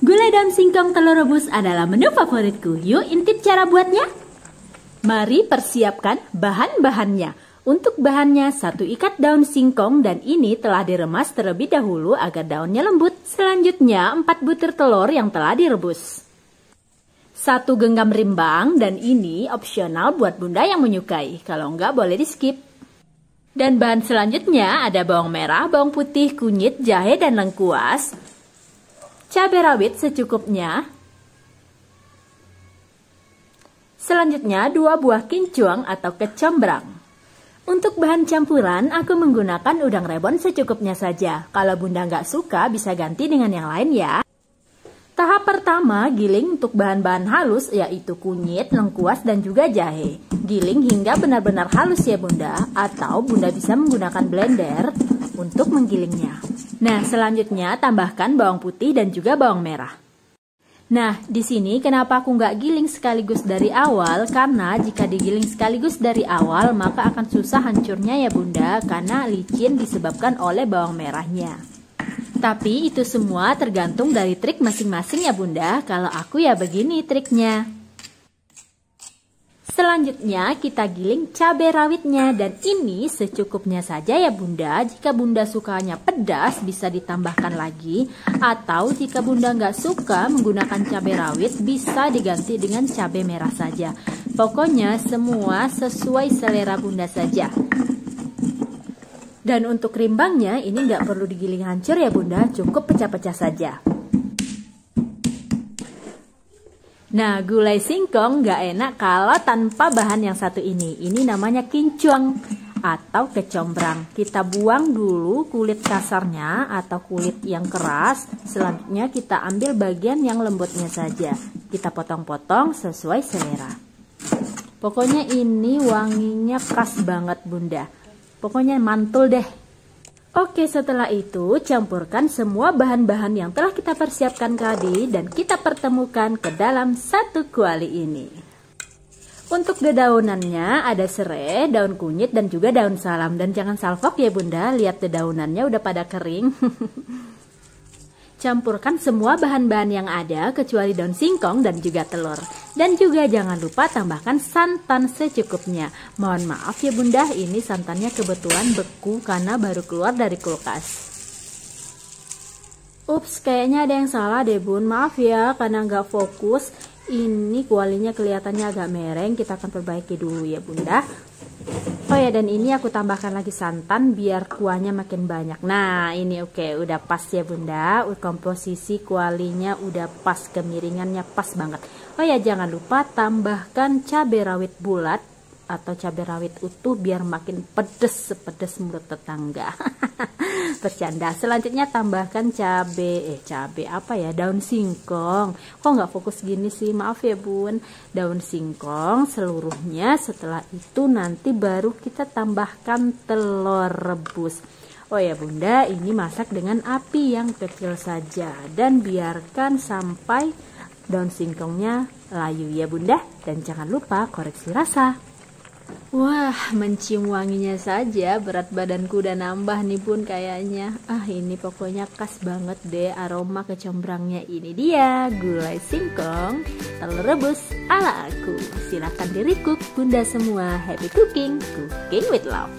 Gulai daun singkong telur rebus adalah menu favoritku. Yuk intip cara buatnya. Mari persiapkan bahan-bahannya. Untuk bahannya 1 ikat daun singkong dan ini telah diremas terlebih dahulu agar daunnya lembut. Selanjutnya 4 butir telur yang telah direbus. 1 genggam rimbang dan ini opsional buat bunda yang menyukai. Kalau enggak boleh di skip. Dan bahan selanjutnya ada bawang merah, bawang putih, kunyit, jahe dan lengkuas. Cabai rawit secukupnya. Selanjutnya 2 buah kincung atau kecombrang. Untuk bahan campuran aku menggunakan udang rebon secukupnya saja. Kalau bunda nggak suka bisa ganti dengan yang lain ya. Tahap pertama giling untuk bahan-bahan halus yaitu kunyit, lengkuas dan juga jahe. Giling hingga benar-benar halus ya bunda. Atau bunda bisa menggunakan blender untuk menggilingnya. Nah, selanjutnya tambahkan bawang putih dan juga bawang merah. Nah, di sini kenapa aku nggak giling sekaligus dari awal? Karena jika digiling sekaligus dari awal, maka akan susah hancurnya ya bunda, karena licin disebabkan oleh bawang merahnya. Tapi itu semua tergantung dari trik masing-masing ya bunda. Kalau aku ya begini triknya. Selanjutnya kita giling cabai rawitnya dan ini secukupnya saja ya bunda. Jika bunda sukanya pedas bisa ditambahkan lagi. Atau jika bunda nggak suka menggunakan cabai rawit bisa diganti dengan cabai merah saja. Pokoknya semua sesuai selera bunda saja. Dan untuk rimbangnya ini nggak perlu digiling hancur ya bunda. Cukup pecah-pecah saja. Nah, gulai singkong nggak enak kalau tanpa bahan yang satu ini. Ini namanya kincung atau kecombrang. Kita buang dulu kulit kasarnya atau kulit yang keras. Selanjutnya kita ambil bagian yang lembutnya saja. Kita potong-potong sesuai selera. Pokoknya ini wanginya khas banget bunda. Pokoknya mantul deh. Oke, setelah itu campurkan semua bahan-bahan yang telah kita persiapkan tadi dan kita pertemukan ke dalam satu kuali ini. Untuk dedaunannya ada serai, daun kunyit dan juga daun salam. Dan jangan salfok ya bunda, lihat dedaunannya udah pada kering. Campurkan semua bahan-bahan yang ada kecuali daun singkong dan juga telur. Dan juga jangan lupa tambahkan santan secukupnya. Mohon maaf ya bunda, ini santannya kebetulan beku karena baru keluar dari kulkas. Ups, kayaknya ada yang salah deh bun. Maaf ya karena nggak fokus. Ini kualinya kelihatannya agak mereng. Kita akan perbaiki dulu ya bunda. Oh ya, dan ini aku tambahkan lagi santan biar kuahnya makin banyak. Nah, ini oke, udah pas ya bunda. Komposisi kualinya udah pas, kemiringannya pas banget. Oh ya, jangan lupa tambahkan cabai rawit bulat atau cabai rawit utuh biar makin pedes sepedes mulut tetangga. Bercanda. Selanjutnya tambahkan cabai apa ya, daun singkong. Kok nggak fokus gini sih, maaf ya bun. Daun singkong seluruhnya. Setelah itu nanti baru kita tambahkan telur rebus. Oh ya bunda, ini masak dengan api yang kecil saja dan biarkan sampai daun singkongnya layu ya bunda. Dan jangan lupa koreksi rasa. Wah, mencium wanginya saja berat badanku udah nambah nih bun kayaknya. Ini pokoknya khas banget deh aroma kecombrangnya. Ini dia gulai singkong telur rebus ala aku. Silahkan di recook bunda semua. Happy cooking, cooking with love.